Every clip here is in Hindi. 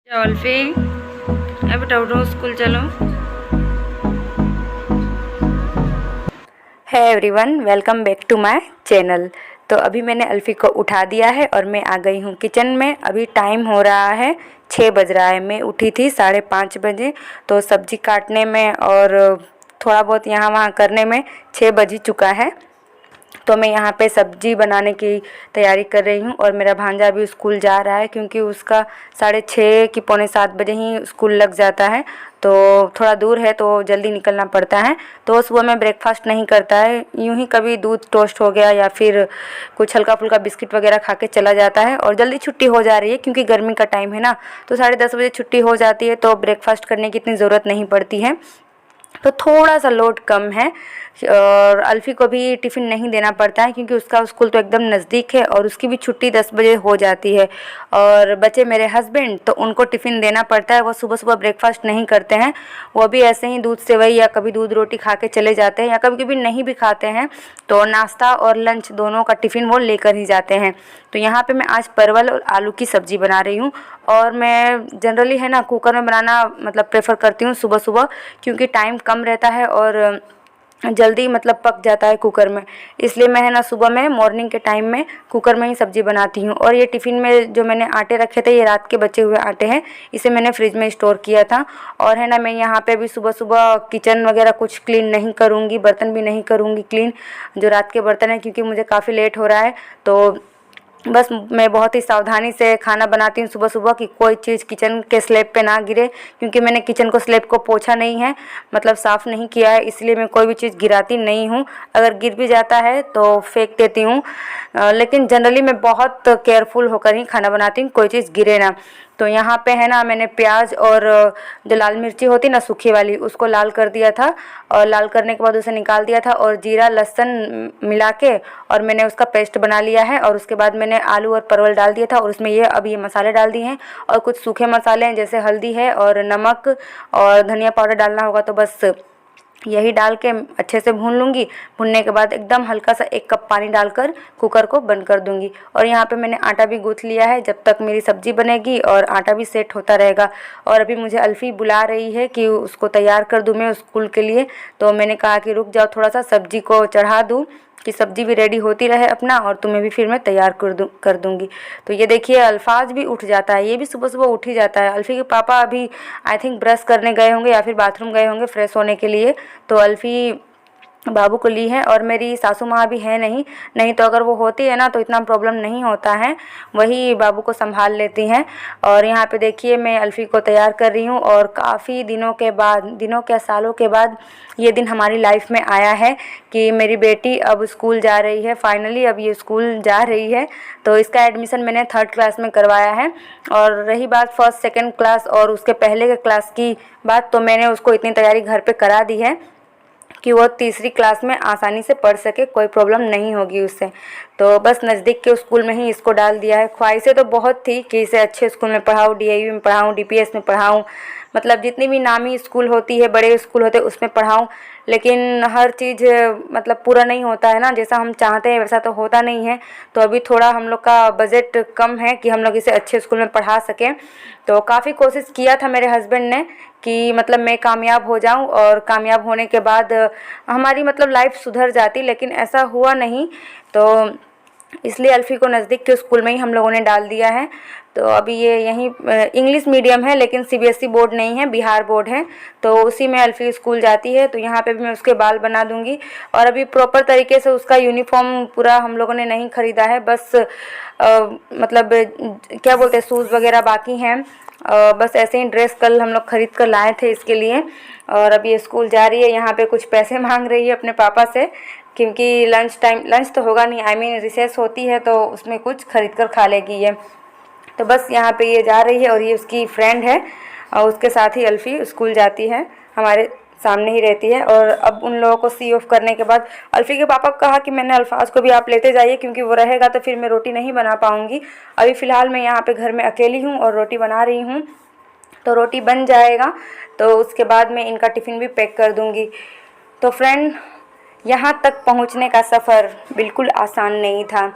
अल्फी, अब बेटा उठो, स्कूल चलो। Hey everyone, welcome back to my channel. तो अभी मैंने अल्फी को उठा दिया है और मैं आ गई हूँ किचन में। अभी टाइम हो रहा है 6 बज रहा है। मैं उठी थी 5:30 बजे, तो सब्जी काटने में और थोड़ा बहुत यहाँ वहाँ करने में 6 बज ही चुका है। तो मैं यहाँ पे सब्जी बनाने की तैयारी कर रही हूँ और मेरा भांजा भी स्कूल जा रहा है क्योंकि उसका 6:30 कि 6:45 बजे ही स्कूल लग जाता है। तो थोड़ा दूर है तो जल्दी निकलना पड़ता है। तो वो सुबह में ब्रेकफास्ट नहीं करता है, यूँ ही कभी दूध टोस्ट हो गया या फिर कुछ हल्का फुल्का बिस्किट वगैरह खा के चला जाता है। और जल्दी छुट्टी हो जा रही है क्योंकि गर्मी का टाइम है ना, तो 10:30 बजे छुट्टी हो जाती है, तो ब्रेकफास्ट करने की इतनी ज़रूरत नहीं पड़ती है। तो थोड़ा सा लोड कम है। और अल्फ़ी को भी टिफ़िन नहीं देना पड़ता है क्योंकि उसका स्कूल तो एकदम नज़दीक है और उसकी भी छुट्टी 10 बजे हो जाती है। और बच्चे मेरे हस्बैंड, तो उनको टिफ़िन देना पड़ता है। वो सुबह सुबह ब्रेकफास्ट नहीं करते हैं, वो भी ऐसे ही दूध सेवई या कभी दूध रोटी खा के चले जाते हैं या कभी कभी नहीं भी खाते हैं, तो नाश्ता और लंच दोनों का टिफ़िन वो लेकर ही जाते हैं। तो यहाँ पे मैं आज परवल और आलू की सब्ज़ी बना रही हूँ। और मैं जनरली है ना कुकर में बनाना मतलब प्रेफर करती हूँ सुबह सुबह, क्योंकि टाइम कम रहता है और जल्दी मतलब पक जाता है कुकर में। इसलिए मैं है ना सुबह में मॉर्निंग के टाइम में कुकर में ही सब्ज़ी बनाती हूँ। और ये टिफ़िन में जो मैंने आटे रखे थे, ये रात के बचे हुए आटे हैं, इसे मैंने फ्रिज में स्टोर किया था। और है ना मैं यहाँ पे भी सुबह सुबह किचन वगैरह कुछ क्लीन नहीं करूँगी, बर्तन भी नहीं करूँगी क्लीन, जो रात के बर्तन हैं, क्योंकि मुझे काफ़ी लेट हो रहा है। तो बस मैं बहुत ही सावधानी से खाना बनाती हूँ सुबह सुबह कि कोई चीज़ किचन के स्लैब पे ना गिरे, क्योंकि मैंने किचन को स्लैब को पोछा नहीं है, मतलब साफ़ नहीं किया है, इसलिए मैं कोई भी चीज़ गिराती नहीं हूँ। अगर गिर भी जाता है तो फेंक देती हूँ। लेकिन जनरली मैं बहुत केयरफुल होकर ही खाना बनाती हूँ, कोई चीज़ गिरे ना। तो यहाँ पे है ना मैंने प्याज और जो लाल मिर्ची होती ना सूखी वाली, उसको लाल कर दिया था और लाल करने के बाद उसे निकाल दिया था और जीरा लहसुन मिला के और मैंने उसका पेस्ट बना लिया है। और उसके बाद मैंने आलू और परवल डाल दिया था और उसमें ये मसाले डाल दिए हैं और कुछ सूखे मसाले हैं जैसे हल्दी है और नमक और धनिया पाउडर डालना होगा, तो बस यही डाल के अच्छे से भून लूँगी। भूनने के बाद एकदम हल्का सा 1 कप पानी डालकर कुकर को बंद कर दूँगी। और यहाँ पे मैंने आटा भी गूँथ लिया है, जब तक मेरी सब्ज़ी बनेगी और आटा भी सेट होता रहेगा। और अभी मुझे अल्फ़ी बुला रही है कि उसको तैयार कर दूँ मैं स्कूल के लिए, तो मैंने कहा कि रुक जाओ थोड़ा सा, सब्ज़ी को चढ़ा दूँ कि सब्ज़ी भी रेडी होती रहे अपना, और तुम्हें भी फिर मैं तैयार कर दूँगी। तो ये देखिए अल्फाज भी उठ जाता है, ये भी सुबह सुबह उठ ही जाता है। अल्फ़ी के पापा अभी आई थिंक ब्रश करने गए होंगे या फिर बाथरूम गए होंगे फ्रेश होने के लिए, तो अल्फ़ी बाबू को ली है। और मेरी सासू माँ भी है नहीं तो अगर वो होती है ना तो इतना प्रॉब्लम नहीं होता है, वही बाबू को संभाल लेती हैं। और यहाँ पे देखिए मैं अल्फ़ी को तैयार कर रही हूँ और काफ़ी दिनों क्या सालों के बाद ये दिन हमारी लाइफ में आया है कि मेरी बेटी अब स्कूल जा रही है। फाइनली अब ये स्कूल जा रही है, तो इसका एडमिशन मैंने 3rd क्लास में करवाया है। और रही बात 1st 2nd क्लास और उसके पहले के क्लास की बात, तो मैंने उसको इतनी तैयारी घर पे करा दी है कि वो 3री क्लास में आसानी से पढ़ सके, कोई प्रॉब्लम नहीं होगी उससे। तो बस नज़दीक के स्कूल में ही इसको डाल दिया है। ख्वाहिशें तो बहुत थी कि इसे अच्छे स्कूल में पढ़ाऊँ, DIU में पढ़ाऊँ, DPS में पढ़ाऊँ, मतलब जितनी भी नामी स्कूल होती है, बड़े स्कूल होते हैं उसमें पढ़ाऊँ। लेकिन हर चीज़ मतलब पूरा नहीं होता है ना, जैसा हम चाहते हैं वैसा तो होता नहीं है। तो अभी थोड़ा हम लोग का बजट कम है कि हम लोग इसे अच्छे स्कूल में पढ़ा सकें। तो काफ़ी कोशिश किया था मेरे हस्बैंड ने कि मतलब मैं कामयाब हो जाऊं और कामयाब होने के बाद हमारी मतलब लाइफ सुधर जाती, लेकिन ऐसा हुआ नहीं। तो इसलिए अल्फ़ी को नज़दीक के स्कूल में ही हम लोगों ने डाल दिया है। तो अभी ये यहीं इंग्लिश मीडियम है, लेकिन CBSE बोर्ड नहीं है, बिहार बोर्ड है, तो उसी में अल्फ़ी स्कूल जाती है। तो यहाँ पे भी मैं उसके बाल बना दूँगी। और अभी प्रॉपर तरीके से उसका यूनिफॉर्म पूरा हम लोगों ने नहीं ख़रीदा है, बस मतलब क्या बोलते हैं शूज़ वगैरह बाकी हैं। बस ऐसे ही ड्रेस कल हम लोग ख़रीद कर लाए थे इसके लिए। और अभी ये स्कूल जा रही है, यहाँ पे कुछ पैसे मांग रही है अपने पापा से, क्योंकि लंच तो होगा नहीं, आई मीन रिसेस होती है, तो उसमें कुछ ख़रीद कर खा लेगी ये। तो बस यहाँ पे ये जा रही है और ये उसकी फ्रेंड है और उसके साथ ही अल्फ़ी स्कूल जाती है, हमारे सामने ही रहती है। और अब उन लोगों को सी ऑफ करने के बाद अल्फ़ी के पापा को कहा कि मैंने अल्फाज को भी आप लेते जाइए, क्योंकि वो रहेगा तो फिर मैं रोटी नहीं बना पाऊँगी। अभी फ़िलहाल मैं यहाँ पे घर में अकेली हूँ और रोटी बना रही हूँ, तो रोटी बन जाएगा तो उसके बाद मैं इनका टिफ़िन भी पैक कर दूँगी। तो फ्रेंड, यहाँ तक पहुँचने का सफ़र बिल्कुल आसान नहीं था।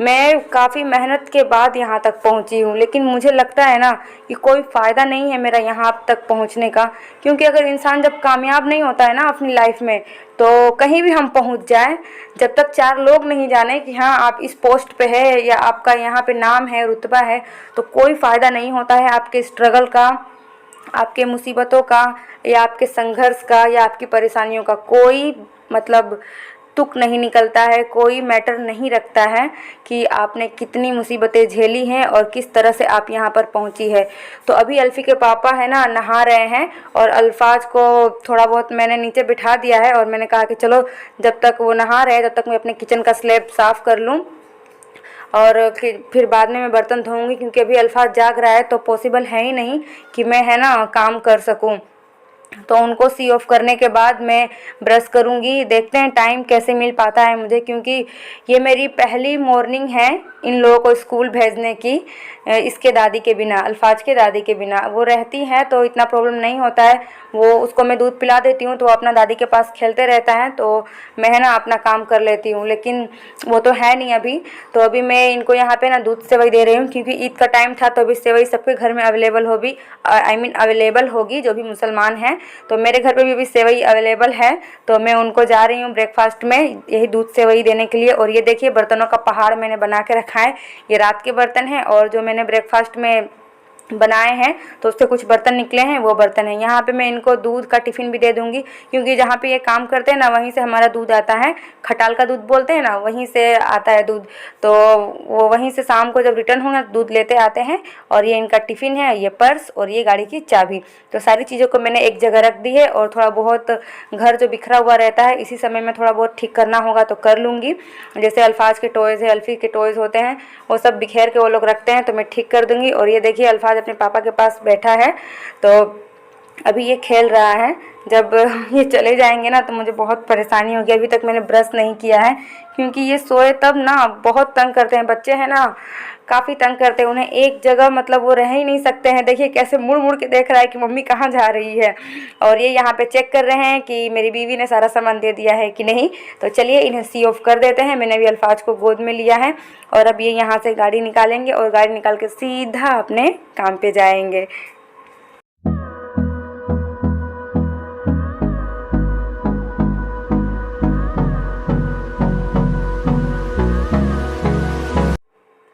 मैं काफ़ी मेहनत के बाद यहाँ तक पहुँची हूँ, लेकिन मुझे लगता है ना कि कोई फ़ायदा नहीं है मेरा यहाँ तक पहुँचने का, क्योंकि अगर इंसान जब कामयाब नहीं होता है ना अपनी लाइफ में, तो कहीं भी हम पहुँच जाएं, जब तक 4 लोग नहीं जाने कि हाँ आप इस पोस्ट पे है या आपका यहाँ पे नाम है, रुतबा है, तो कोई फ़ायदा नहीं होता है आपके स्ट्रगल का, आपके मुसीबतों का, या आपके संघर्ष का, या आपकी परेशानियों का। कोई मतलब तुक नहीं निकलता है, कोई मैटर नहीं रखता है कि आपने कितनी मुसीबतें झेली हैं और किस तरह से आप यहाँ पर पहुँची है। तो अभी अल्फ़ी के पापा है ना नहा रहे हैं, और अल्फाज को थोड़ा बहुत मैंने नीचे बिठा दिया है, और मैंने कहा कि चलो जब तक वो नहा रहे हैं तब तक मैं अपने किचन का स्लैब साफ़ कर लूँ, और फिर बाद में मैं बर्तन धोऊंगी, क्योंकि अभी अल्फाज जाग रहा है तो पॉसिबल है ही नहीं कि मैं है ना काम कर सकूं। तो उनको सी ऑफ करने के बाद मैं ब्रश करूंगी। देखते हैं टाइम कैसे मिल पाता है मुझे, क्योंकि ये मेरी पहली मॉर्निंग है इन लोगों को स्कूल भेजने की, इसके दादी के बिना, अल्फाज के दादी के बिना। वो रहती है तो इतना प्रॉब्लम नहीं होता है, वो उसको मैं दूध पिला देती हूँ तो वो अपना दादी के पास खेलते रहता है, तो मैं है ना अपना काम कर लेती हूँ। लेकिन वो तो है नहीं अभी, तो अभी मैं इनको यहाँ पे ना दूध सेवई दे रही हूँ, क्योंकि ईद का टाइम था तो अभी सेवई सबके घर में अवेलेबल होगी, अवेलेबल होगी जो भी मुसलमान हैं। तो मेरे घर पे भी अभी सेवई अवेलेबल है, तो मैं उनको जा रही हूँ ब्रेकफास्ट में यही दूध सेवई देने के लिए। और ये देखिए बर्तनों का पहाड़ मैंने बना के रखा है, ये रात के बर्तन हैं, और जो मैंने ब्रेकफास्ट में बनाए हैं तो उससे कुछ बर्तन निकले हैं, वो बर्तन हैं। यहाँ पे मैं इनको दूध का टिफ़िन भी दे दूँगी, क्योंकि जहाँ पे ये काम करते हैं ना वहीं से हमारा दूध आता है, खटाल का दूध बोलते हैं ना, वहीं से आता है दूध। तो वो वहीं से शाम को जब रिटर्न होंगे दूध लेते आते हैं। और ये इनका टिफ़िन है, ये पर्स और ये गाड़ी की चाबी। तो सारी चीज़ों को मैंने एक जगह रख दी है, और थोड़ा बहुत घर जो बिखरा हुआ रहता है इसी समय में थोड़ा बहुत ठीक करना होगा तो कर लूँगी। जैसे अल्फाज के टॉयज़ है, अल्फ़ी के टॉयज़ होते हैं, वो सब बिखेर के वो लोग रखते हैं, तो मैं ठीक कर दूँगी। और ये देखिए अल्फाज अपने पापा के पास बैठा है, तो अभी ये खेल रहा है। जब ये चले जाएंगे ना तो मुझे बहुत परेशानी होगी। अभी तक मैंने ब्रश नहीं किया है, क्योंकि ये सोए तब ना बहुत तंग करते हैं, बच्चे हैं ना काफ़ी तंग करते हैं, उन्हें एक जगह मतलब वो रह ही नहीं सकते हैं। देखिए कैसे मुड़ मुड़ के देख रहा है कि मम्मी कहाँ जा रही है। और ये यहाँ पे चेक कर रहे हैं कि मेरी बीवी ने सारा सामान दे दिया है कि नहीं। तो चलिए इन्हें सी ऑफ कर देते हैं। मैंने भी अल्फाज को गोद में लिया है, और अब ये यहाँ से गाड़ी निकालेंगे, और गाड़ी निकाल के सीधा अपने काम पे जाएंगे।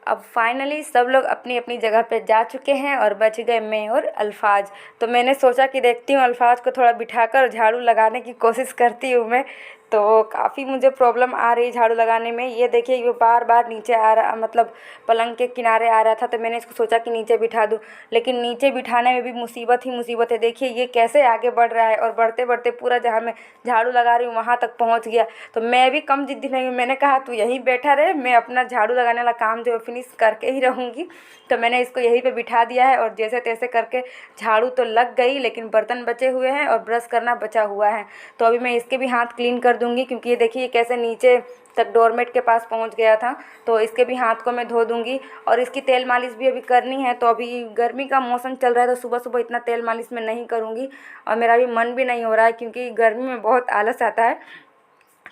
अब फाइनली सब लोग अपनी अपनी जगह पे जा चुके हैं, और बच गए मैं और अल्फाज। तो मैंने सोचा कि देखती हूँ अल्फाज को थोड़ा बिठाकर झाड़ू लगाने की कोशिश करती हूँ मैं। तो काफ़ी मुझे प्रॉब्लम आ रही झाड़ू लगाने में। ये देखिए ये बार बार नीचे आ रहा, मतलब पलंग के किनारे आ रहा था, तो मैंने इसको सोचा कि नीचे बिठा दूँ, लेकिन नीचे बिठाने में भी मुसीबत ही मुसीबत है। देखिए ये कैसे आगे बढ़ रहा है, और बढ़ते बढ़ते पूरा जहाँ मैं झाड़ू लगा रही हूँ वहाँ तक पहुँच गया। तो मैं भी कम जिद्दी नहीं हूँ, मैंने कहा तू यहीं बैठा रहे, मैं अपना झाड़ू लगाने वाला काम जो है फिनिश करके ही रहूँगी। तो मैंने इसको यहीं पे बिठा दिया है, और जैसे तैसे करके झाड़ू तो लग गई, लेकिन बर्तन बचे हुए हैं और ब्रश करना बचा हुआ है। तो अभी मैं इसके भी हाथ क्लीन कर दूँगी, क्योंकि ये देखिए कैसे नीचे तक डोरमेट के पास पहुंच गया था। तो इसके भी हाथ को मैं धो दूंगी, और इसकी तेल मालिश भी अभी करनी है। तो अभी गर्मी का मौसम चल रहा है, तो सुबह सुबह इतना तेल मालिश मैं नहीं करूंगी, और मेरा भी मन भी नहीं हो रहा है, क्योंकि गर्मी में बहुत आलस आता है।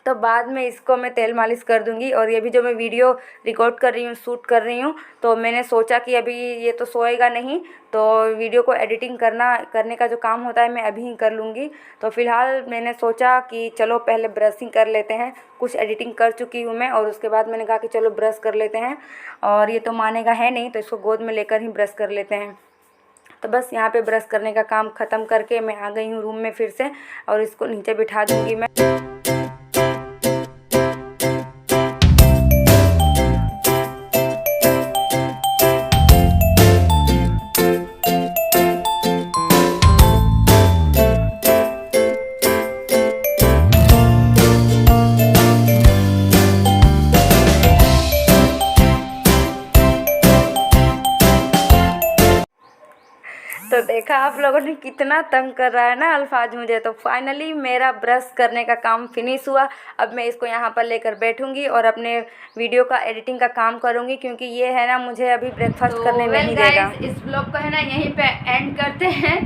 तो बाद में इसको मैं तेल मालिश कर दूंगी। और ये भी जो मैं वीडियो रिकॉर्ड कर रही हूँ, शूट कर रही हूँ, तो मैंने सोचा कि अभी ये तो सोएगा नहीं, तो वीडियो को एडिटिंग करने का जो काम होता है मैं अभी ही कर लूँगी। तो फ़िलहाल मैंने सोचा कि चलो पहले ब्रशिंग कर लेते हैं, कुछ एडिटिंग कर चुकी हूँ मैं, और उसके बाद मैंने कहा कि चलो ब्रश कर लेते हैं। और ये तो मानेगा है नहीं, तो इसको गोद में लेकर ही ब्रश कर लेते हैं। तो बस यहाँ पे ब्रश करने का काम ख़त्म करके मैं आ गई हूँ रूम में फिर से, और इसको नीचे बिठा दूँगी मैं। तो देखा आप लोगों ने कितना तंग कर रहा है ना अल्फाज मुझे। तो फाइनली मेरा ब्रश करने का काम फिनिश हुआ। अब मैं इसको यहाँ पर लेकर बैठूंगी और अपने वीडियो का एडिटिंग का काम करूँगी, क्योंकि ये है ना मुझे अभी ब्रेकफास्ट करने नहीं देगा। इस ब्लॉग को है ना यहीं पे एंड करते हैं।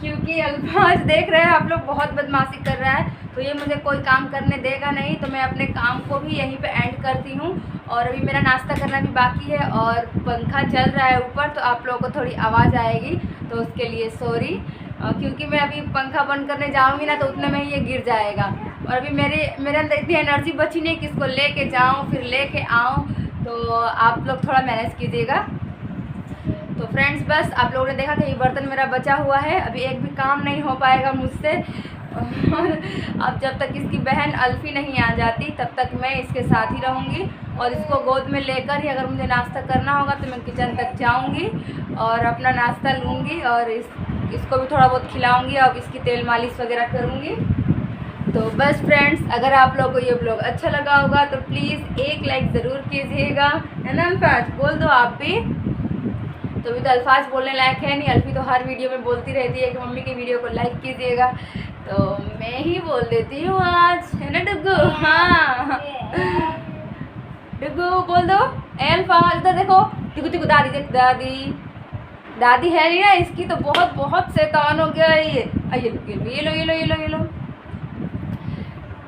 क्योंकि अल्फाज देख रहे हैं आप लोग बहुत बदमाशी कर रहा है, तो ये मुझे कोई काम करने देगा नहीं, तो मैं अपने काम को भी यहीं पे एंड करती हूँ। और अभी मेरा नाश्ता करना भी बाकी है और पंखा चल रहा है ऊपर, तो आप लोगों को थोड़ी आवाज़ आएगी, तो उसके लिए सॉरी। क्योंकि मैं अभी पंखा बंद करने जाऊँगी ना तो उतने में ही ये गिर जाएगा, और अभी मेरे अंदर इतनी एनर्जी बची नहीं कि इसको लेके जाऊँ फिर लेके आऊँ, तो आप लोग थोड़ा मैनेज कीजिएगा। तो फ्रेंड्स बस आप लोगों ने देखा कि ये बर्तन मेरा बचा हुआ है, अभी एक भी काम नहीं हो पाएगा मुझसे। और अब जब तक इसकी बहन अल्फ़ी नहीं आ जाती तब तक मैं इसके साथ ही रहूँगी, और इसको गोद में लेकर ही अगर मुझे नाश्ता करना होगा तो मैं किचन तक जाऊँगी और अपना नाश्ता लूँगी, और इसको भी थोड़ा बहुत खिलाऊँगी, अब इसकी तेल मालिश वगैरह करूँगी। तो बस फ्रेंड्स, अगर आप लोगों को ये ब्लॉग अच्छा लगा होगा तो प्लीज़ एक लाइक ज़रूर कीजिएगा, है ना अल्फाज? बोल दो आप भी। तो अभी तो अल्फाज बोलने लायक है नहीं, अल्फी तो हर वीडियो में बोलती रहती है कि मम्मी की वीडियो को लाइक कीजिएगा, तो मैं ही बोल देती हूँ आज, है ना डुग्गू? हाँ डुग्गू बोल दो। ए अल्फाज इधर देखो, टिकू टिकू दादी देख, दादी है नहीं ना इसकी, तो बहुत शैतान हो गया ये। ये लो।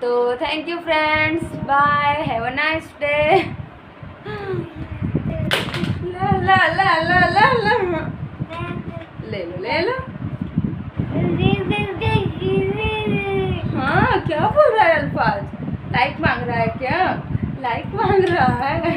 तो thank you friends, bye, have a nice day. ला ले लो। हाँ क्या बोल रहा है अल्फाज? लाइक मांग रहा है क्या? लाइक मांग रहा है।